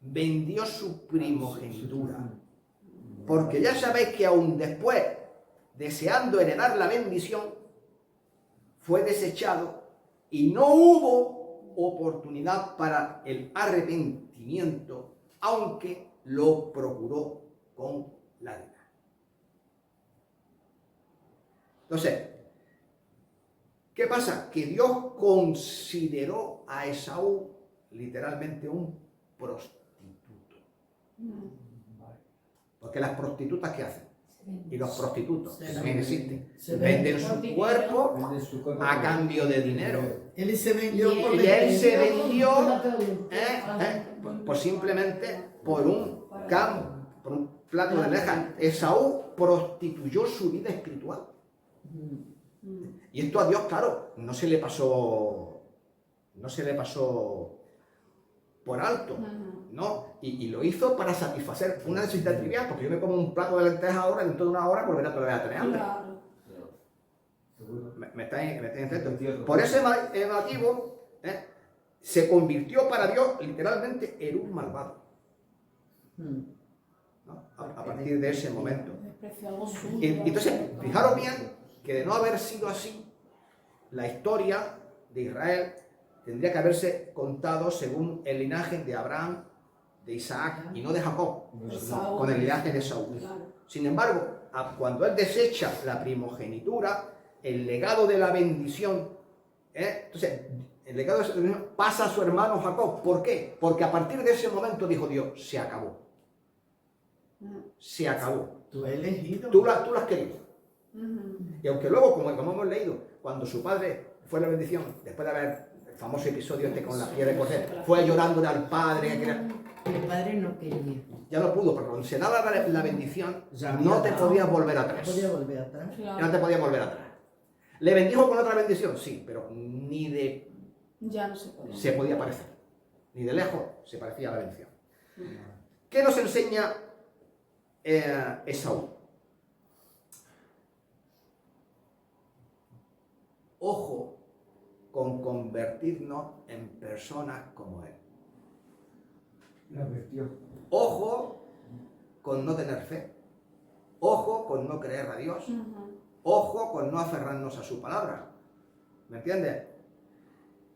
Speaker 1: vendió su primogenitura. Porque ya sabéis que aún después, deseando heredar la bendición, fue desechado y no hubo oportunidad para el arrepentimiento, aunque lo procuró con lágrimas. Entonces, ¿Qué pasa? Que Dios consideró a Esaú literalmente un prostituto. Porque las prostitutas, ¿qué hacen? Y los prostitutos,
Speaker 3: Se
Speaker 1: que también
Speaker 3: venden.
Speaker 1: existen,
Speaker 3: Se
Speaker 1: venden
Speaker 6: por
Speaker 1: su
Speaker 6: dinero.
Speaker 1: cuerpo
Speaker 5: Vende su cuerpo
Speaker 1: a
Speaker 5: por-
Speaker 1: cambio de dinero.
Speaker 3: Él se vendió
Speaker 6: Y
Speaker 3: por
Speaker 1: Y él se
Speaker 3: dinero.
Speaker 1: vendió
Speaker 6: Ah,
Speaker 1: pues simplemente por por un plato de lentejas. Esaú prostituyó su vida espiritual. Y esto a Dios, claro, no se le pasó por alto, ¿no? Y lo hizo para satisfacer una necesidad trivial, porque yo me como un plato de lentejas ahora, dentro de una hora volveré otra vez a tener hambre.
Speaker 2: Claro.
Speaker 5: Seguro.
Speaker 1: ¿Me estáis entendiendo?
Speaker 5: Entiendo.
Speaker 1: Por ese motivo, se convirtió para Dios literalmente en un malvado, ¿no? A partir de ese momento.
Speaker 2: Despreció algo suyo.
Speaker 1: Y entonces, fijaros bien que de no haber sido así, la historia de Israel tendría que haberse contado según el linaje de Abraham, de Isaac y no de Jacob,
Speaker 2: Esaú.
Speaker 1: con el linaje de Saúl.
Speaker 2: Claro.
Speaker 1: Sin embargo, cuando él desecha la primogenitura, el legado de la bendición, entonces el legado de la bendición pasa a su hermano Jacob. ¿Por qué? Porque a partir de ese momento dijo Dios, se acabó. Se acabó.
Speaker 3: Tú has elegido.
Speaker 1: Tú lo has querido.
Speaker 2: Ujú.
Speaker 1: Y aunque luego, como hemos leído, cuando su padre fue la bendición, después de haber el famoso episodio este con la piel de cordero, fue llorándole al padre,
Speaker 4: El padre no quería.
Speaker 1: ya no pudo, pero cuando se daba la bendición,
Speaker 3: Ya
Speaker 1: no
Speaker 3: había
Speaker 1: te
Speaker 3: dado.
Speaker 1: podías volver
Speaker 3: No
Speaker 1: atrás.
Speaker 3: podía volver atrás.
Speaker 1: Ya no
Speaker 2: Claro.
Speaker 1: te podías volver atrás. ¿Le bendijo con otra bendición? Sí, pero ni de
Speaker 2: Ya no se puede.
Speaker 1: se podía parecer. Ni de lejos se parecía a la bendición. ¿Qué nos enseña Esaú? Ojo con convertirnos en personas como él.
Speaker 5: La advirtió.
Speaker 1: Ojo con no tener fe. Ojo con no creer a Dios.
Speaker 2: Ujú.
Speaker 1: Ojo con no aferrarnos a su palabra. ¿Me entiendes?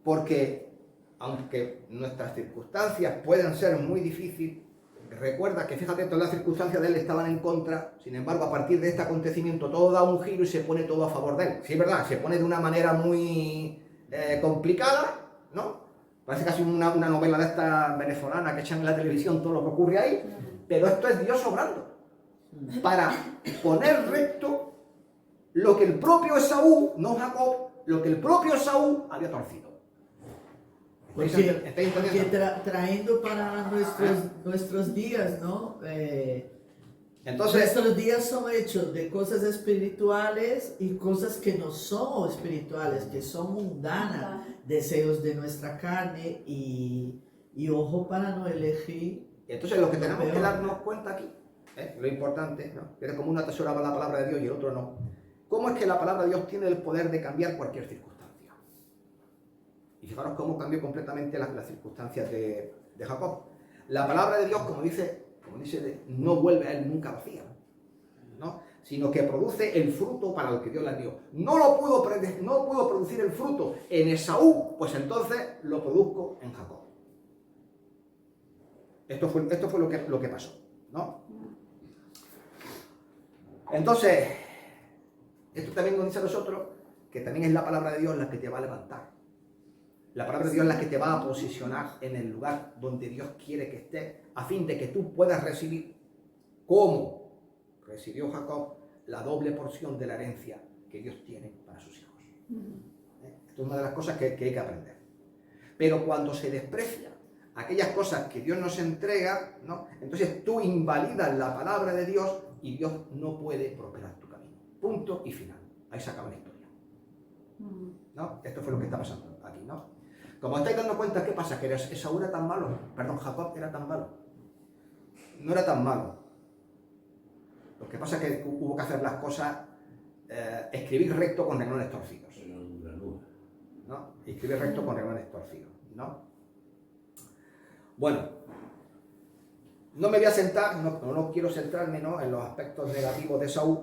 Speaker 1: Porque aunque nuestras circunstancias puedan ser muy difíciles, recuerda que fíjate, todas las circunstancias de él estaban en contra, sin embargo, a partir de este acontecimiento todo da un giro y se pone todo a favor de él. Sí, es verdad, se pone de una manera muy complicada, ¿no? Parece casi una novela de esta venezolana que echan en la televisión todo lo que ocurre ahí, pero esto es Dios obrando para poner recto lo que el propio Esaú, no Jacob, lo que el propio Esaú había torcido.
Speaker 3: Porque,
Speaker 1: ¿Estáis
Speaker 3: porque
Speaker 1: entendiendo?
Speaker 3: trayendo para nuestros días, ¿no?
Speaker 1: Entonces,
Speaker 3: Nuestros días son hechos de cosas espirituales y cosas que no son espirituales, que son mundanas, deseos de nuestra carne y ojo para no elegir.
Speaker 1: entonces lo que tenemos que
Speaker 3: peor.
Speaker 1: darnos cuenta aquí, lo importante, ¿no? Que como uno atesoraba la palabra de Dios y el otro no. ¿Cómo es que la palabra de Dios tiene el poder de cambiar cualquier circunstancia? Y fijaros cómo cambió completamente las circunstancias de Jacob. La palabra de Dios, como dice, no vuelve a él nunca vacía, ¿no? Sino que produce el fruto para el que Dios la dio. No pudo producir el fruto en Esaú, pues entonces lo produzco en Jacob. Esto fue lo que pasó, ¿no? Entonces, esto también nos dice a nosotros que también es la palabra de Dios la que te va a levantar. La palabra de Dios es la que te va a posicionar en el lugar donde Dios quiere que estés, a fin de que tú puedas recibir, como recibió Jacob, la doble porción de la herencia que Dios tiene para sus hijos. Esto es una de las cosas que hay que aprender. Pero cuando se desprecia aquellas cosas que Dios nos entrega, ¿no? Entonces tú invalidas la palabra de Dios y Dios no puede prosperar tu camino. Punto y final. Ahí se acaba la historia, ¿no? Esto fue lo que está pasando aquí, ¿no? Como estáis dando cuenta, ¿qué pasa? Que Esaú era tan malo, perdón, Jacob era tan malo. No era tan malo. Lo que pasa es que hubo que hacer las cosas, escribir recto con renglones torcidos, ¿no? Escribir recto con renglones torcidos, ¿no? Bueno, no me voy a centrar, no quiero centrarme, ¿no?, en los aspectos negativos de Esaú,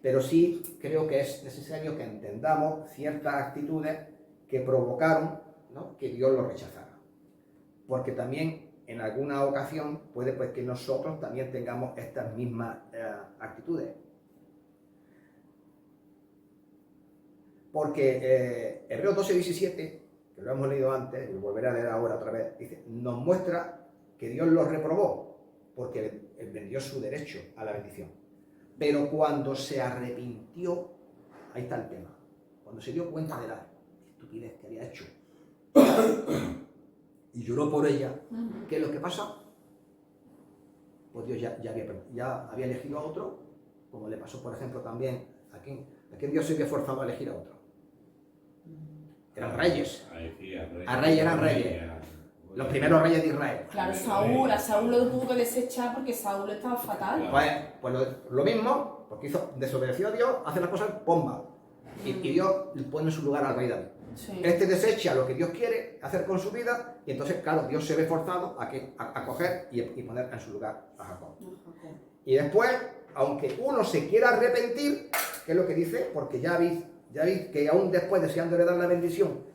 Speaker 1: pero sí creo que es necesario que entendamos ciertas actitudes que provocaron, ¿no?, que Dios lo rechazara. Porque también en alguna ocasión puede pues que nosotros también tengamos estas mismas actitudes. Porque Hebreos 12:17, que lo hemos leído antes, y lo volveré a leer ahora otra vez, dice, nos muestra que Dios los reprobó porque vendió su derecho a la bendición. Pero cuando se arrepintió, ahí está el tema, cuando se dio cuenta de la estupidez que había hecho y lloró por ella, ¿qué es lo que pasa? Pues Dios ya había elegido a otro, como le pasó, por ejemplo, también a quien Dios se había forzado a elegir a otro. Eran reyes. Eran reyes. Los primeros reyes de Israel.
Speaker 2: Claro, a Saúl lo tuvo que desechar porque Saúl estaba fatal.
Speaker 1: Pues lo mismo, porque desobedeció a Dios, hace las cosas bomba. Y Dios pone en su lugar al rey David.
Speaker 2: Sí.
Speaker 1: Este desecha lo que Dios quiere hacer con su vida, y entonces, claro, Dios se ve forzado a coger y poner en su lugar a Jacob. Y después, aunque uno se quiera arrepentir, ¿qué es lo que dice? Porque ya vi que aún después, deseando heredar la bendición,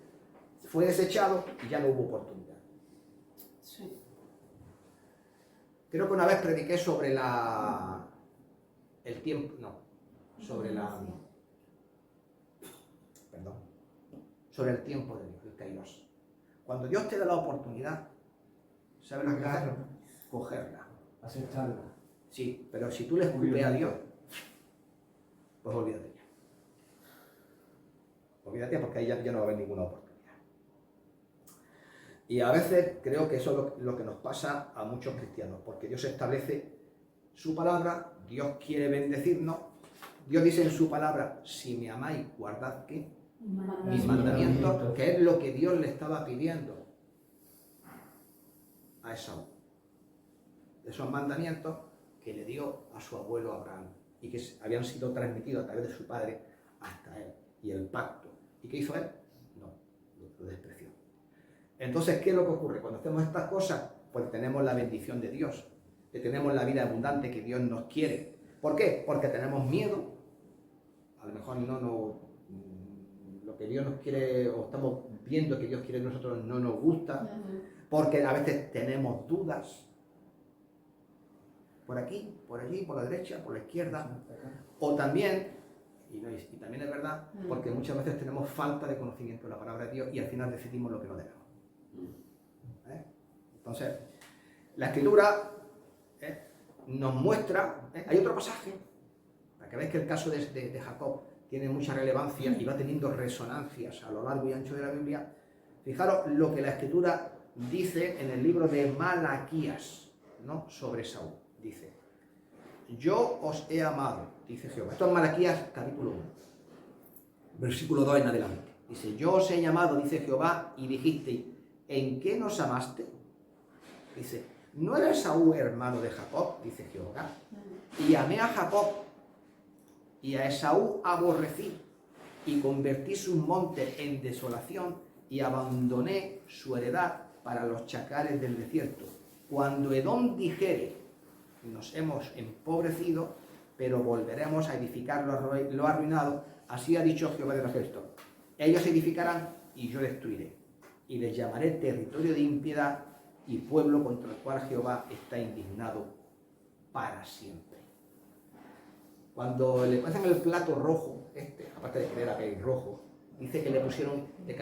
Speaker 1: fue desechado y ya no hubo oportunidad.
Speaker 2: Sí.
Speaker 1: Creo que una vez prediqué sobre el tiempo, sobre el tiempo de Dios, el kairos. Cuando Dios te da la oportunidad, ¿sabes lo que hacer? Cogerla.
Speaker 5: Aceptarla.
Speaker 1: Sí, pero si tú le escupes a Dios, pues olvídate ya. Olvídate porque ahí ya no va a haber ninguna oportunidad. Y a veces creo que eso es lo que nos pasa a muchos cristianos, porque Dios establece su palabra, Dios quiere bendecirnos, Dios dice en su palabra, si me amáis, guardad ¿qué? Mis mandamientos, que es lo que Dios le estaba pidiendo a Esaú. Esos mandamientos que le dio a su abuelo Abraham y que habían sido transmitidos a través de su padre hasta él, y el pacto. ¿Y qué hizo él? No, lo despreció. Entonces, ¿qué es lo que ocurre? Cuando hacemos estas cosas, pues tenemos la bendición de Dios, que tenemos la vida abundante que Dios nos quiere. ¿Por qué? Porque tenemos miedo. A lo mejor lo que Dios nos quiere, o estamos viendo que Dios quiere de nosotros, no nos gusta, porque a veces tenemos dudas. Por aquí, por allí, por la derecha, por la izquierda. O también, y también es verdad, porque muchas veces tenemos falta de conocimiento de la palabra de Dios y al final decidimos lo que no debemos. Entonces, la Escritura nos muestra, hay otro pasaje, para que veáis que el caso de Jacob tiene mucha relevancia y va teniendo resonancias a lo largo y ancho de la Biblia. Fijaros lo que la Escritura dice en el libro de Malaquías, ¿no? Sobre Saúl. Dice, yo os he amado, dice Jehová. Esto es Malaquías capítulo 1, versículo 2 en adelante. Dice, yo os he llamado, dice Jehová, y dijisteis, ¿en qué nos amaste? Dice, ¿no era Esaú hermano de Jacob? Dice Jehová. Y amé a Jacob, y a Esaú aborrecí, y convertí sus montes en desolación, y abandoné su heredad para los chacales del desierto. Cuando Edom dijere, nos hemos empobrecido, pero volveremos a edificar lo arruinado, así ha dicho Jehová de los ejércitos. Ellos edificarán, y yo destruiré, y les llamaré territorio de impiedad, y pueblo contra el cual Jehová está indignado para siempre. Cuando le pasan el plato rojo, aparte de que era rojo, dice que Dios le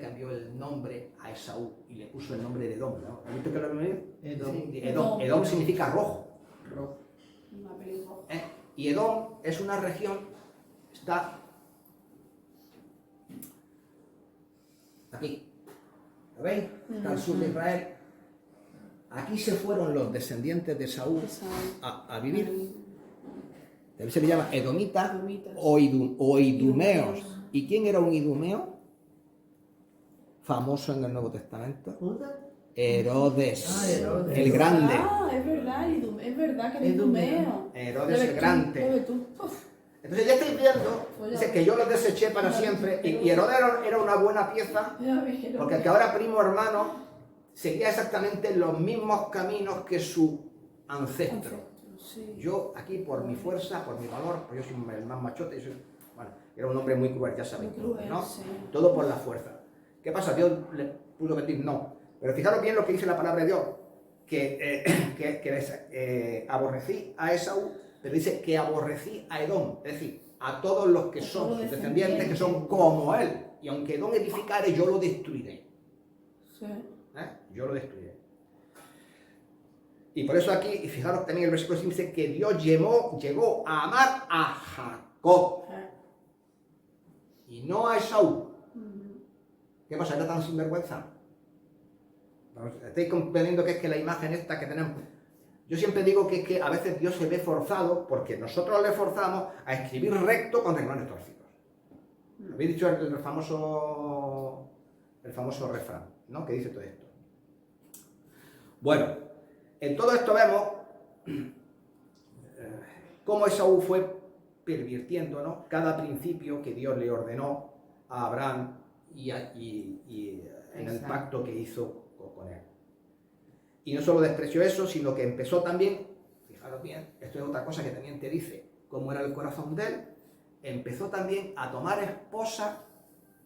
Speaker 1: cambió el nombre a Esaú y le puso el nombre de Edom, ¿no? ¿Has visto que lo Edom? Edom significa rojo. Y Edom es una región, está aquí, ¿lo veis? Está al sur de Israel. Aquí se fueron los descendientes de Saúl a vivir. Se le llama edomitas o idumeos. ¿Y quién era un idumeo? Famoso en el Nuevo Testamento. Herodes, el grande.
Speaker 2: Ah, es verdad que era idumeo.
Speaker 1: Herodes el grande. Entonces ya estáis viendo, dice que yo los deseché para siempre, y Herodes era una buena pieza, porque el que ahora primo hermano seguía exactamente los mismos caminos que su ancestro. Yo aquí por mi fuerza, por mi valor, pues yo soy el más machote, era un hombre muy cruel, ya sabéis, ¿no? Sí. Todo por la fuerza. ¿Qué pasa? ¿Dios le pudo mentir? No. Pero fijaros bien lo que dice la palabra de Dios, que aborrecí a Esaú, pero dice que aborrecí a Edom. Es decir, a todos los que
Speaker 2: A
Speaker 1: son
Speaker 2: todos
Speaker 1: sus
Speaker 2: los
Speaker 1: descendientes, que son como él. Y aunque no edificare, yo lo destruiré.
Speaker 2: Sí.
Speaker 1: Yo lo destruiré. Y por eso aquí, y fijaros también el versículo 5 dice que Dios llegó a amar a Jacob y no a Esaú. ¿Qué pasa? ¿Era tan sinvergüenza? ¿Estáis comprendiendo que es que la imagen esta que tenemos? Yo siempre digo que es que a veces Dios se ve forzado porque nosotros le forzamos a escribir recto con renglones torcidos. Habéis dicho el famoso refrán, ¿no? Que dice todo esto. Bueno, en todo esto vemos cómo Esaú fue pervirtiendo, ¿no?, cada principio que Dios le ordenó a Abraham y en el pacto que hizo con él. Y no solo despreció eso, sino que empezó también, fijaros bien, esto es otra cosa que también te dice cómo era el corazón de él, empezó también a tomar esposas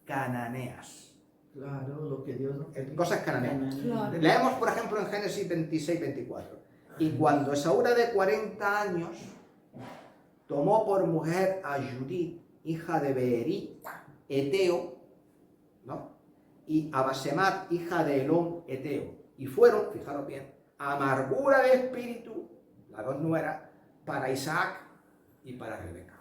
Speaker 1: cananeas.
Speaker 3: Claro, lo que Dios no
Speaker 1: Cosas cananeas.
Speaker 2: Claro.
Speaker 1: Leemos, por ejemplo, en Génesis 26, 24. Y cuando Esaú era de 40 años, tomó por mujer a Judith, hija de Beerí, Eteo, ¿no?, y a Basemat, hija de Elón, Eteo. Y fueron, fijaros bien, amargura de espíritu, las dos nueras, para Isaac y para Rebeca.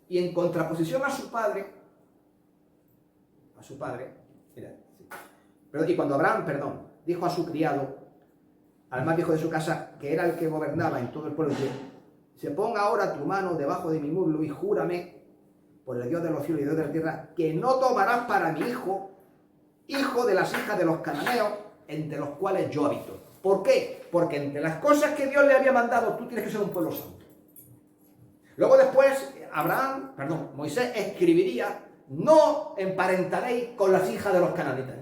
Speaker 1: Y en contraposición a su padre, mira, y cuando Abraham, dijo a su criado, al más viejo de su casa, que era el que gobernaba en todo el pueblo, se ponga ahora tu mano debajo de mi muslo y júrame por el Dios de los cielos y Dios de la tierra, que no tomarás para mi hijo de las hijas de los cananeos, entre los cuales yo habito. ¿Por qué? Porque entre las cosas que Dios le había mandado, tú tienes que ser un pueblo santo. Luego después, Moisés escribiría, no emparentaréis con las hijas de los cananitas,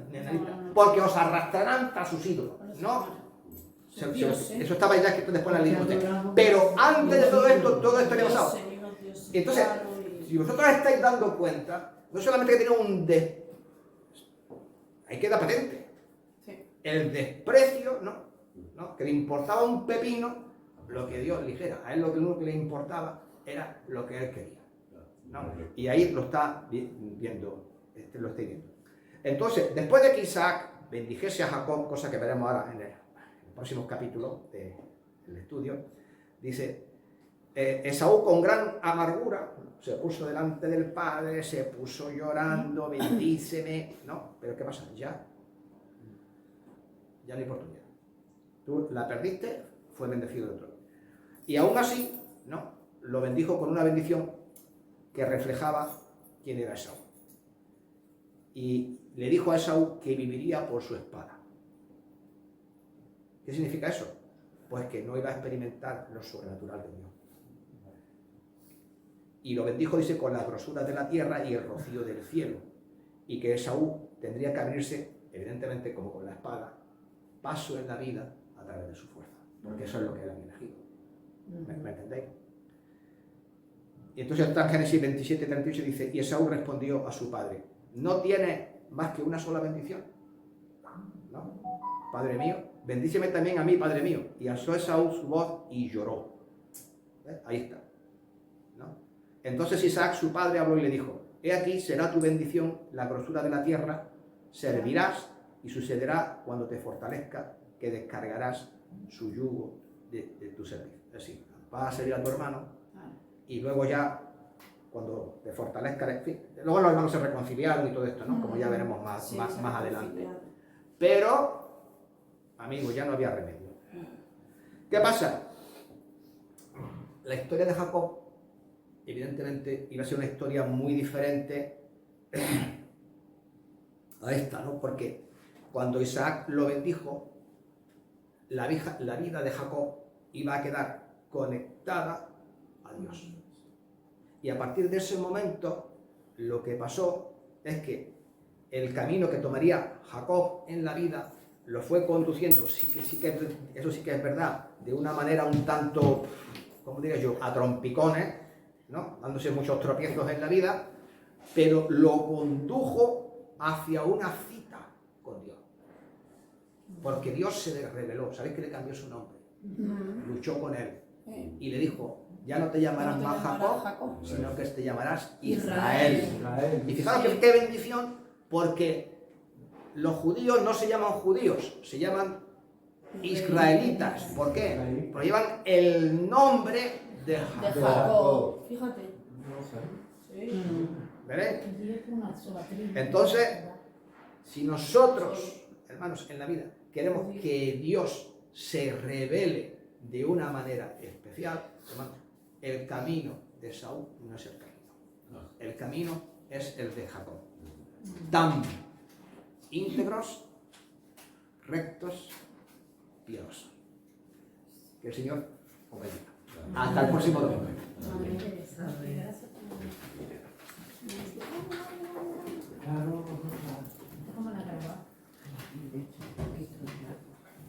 Speaker 1: porque os arrastrarán tras sus ídolos, ¿no? Eso estaba ya escrito después en la ley. Pero antes de todo esto había pasado. Entonces, si vosotros estáis dando cuenta, no solamente que tiene ahí queda patente, el desprecio, ¿no?, que le importaba un pepino lo que Dios dijera. A él lo único que le importaba era lo que él quería, ¿no? Y ahí lo está viendo, lo estáis viendo. Entonces, después de que Isaac bendijese a Jacob, cosa que veremos ahora en el próximo capítulo del estudio, dice, Esaú con gran amargura se puso delante del padre, se puso llorando, bendíceme, ¿no? Pero ¿qué pasa? Ya no hay oportunidad. Tú la perdiste, fue bendecido el otro. Y aún así, ¿no?, lo bendijo con una bendición que reflejaba quién era Esaú. Y le dijo a Esaú que viviría por su espada. ¿Qué significa eso? Pues que no iba a experimentar lo sobrenatural de Dios. Y lo bendijo, dice, con la grosura de la tierra y el rocío del cielo. Y que Esaú tendría que abrirse, evidentemente como con la espada, paso en la vida a través de su fuerza. Porque eso es lo que él había elegido. ¿Me entendéis? Y entonces está en Génesis 27, 38, dice, y Esaú respondió a su padre, ¿no tienes más que una sola bendición? ¿No? Padre mío, bendíceme también a mí, Padre mío. Y alzó Esaú su voz y lloró. Ahí está, ¿no? Entonces Isaac, su padre, habló y le dijo, he aquí será tu bendición la grosura de la tierra, servirás y sucederá cuando te fortalezca que descargarás su yugo de tu servicio. Es decir, vas a servir a tu hermano y luego ya, cuando te fortalezca, en fin, luego los hermanos se reconciliaron y todo esto, ¿no? Como ya veremos más adelante. Pero, amigos, ya no había remedio. ¿Qué pasa? La historia de Jacob, evidentemente, iba a ser una historia muy diferente a esta, ¿no? Porque cuando Isaac lo bendijo, la vida de Jacob iba a quedar conectada a Dios. Y a partir de ese momento, lo que pasó es que el camino que tomaría Jacob en la vida lo fue conduciendo, eso sí que es verdad, de una manera un tanto, como diría yo, a trompicones, ¿no?, dándose muchos tropiezos en la vida, pero lo condujo hacia una cita con Dios. Porque Dios se le reveló, ¿sabéis que le cambió su nombre? Luchó con él, y le dijo, ya no te llamarás
Speaker 2: No te
Speaker 1: más
Speaker 2: llamarás
Speaker 1: Jacob,
Speaker 2: Jacob,
Speaker 1: sino que te llamarás
Speaker 2: Israel.
Speaker 1: Israel.
Speaker 5: Israel.
Speaker 1: Y fijaros
Speaker 2: Sí.
Speaker 1: qué bendición, porque los judíos no se llaman judíos, se llaman israelitas. ¿Por qué? Porque llevan el nombre de
Speaker 2: De
Speaker 1: Jacob.
Speaker 2: Jacob. Fíjate.
Speaker 5: No sé.
Speaker 2: Sí.
Speaker 1: ¿Veréis?
Speaker 6: Y es una sola tribu.
Speaker 1: Entonces, si nosotros, hermanos, en la vida queremos que Dios se revele de una manera especial, hermanos, el camino de Saúl no es el camino. El camino es el de Jacob. Tan íntegros, rectos, piadosos. Que el Señor os bendiga. Hasta el próximo domingo.
Speaker 2: Amén.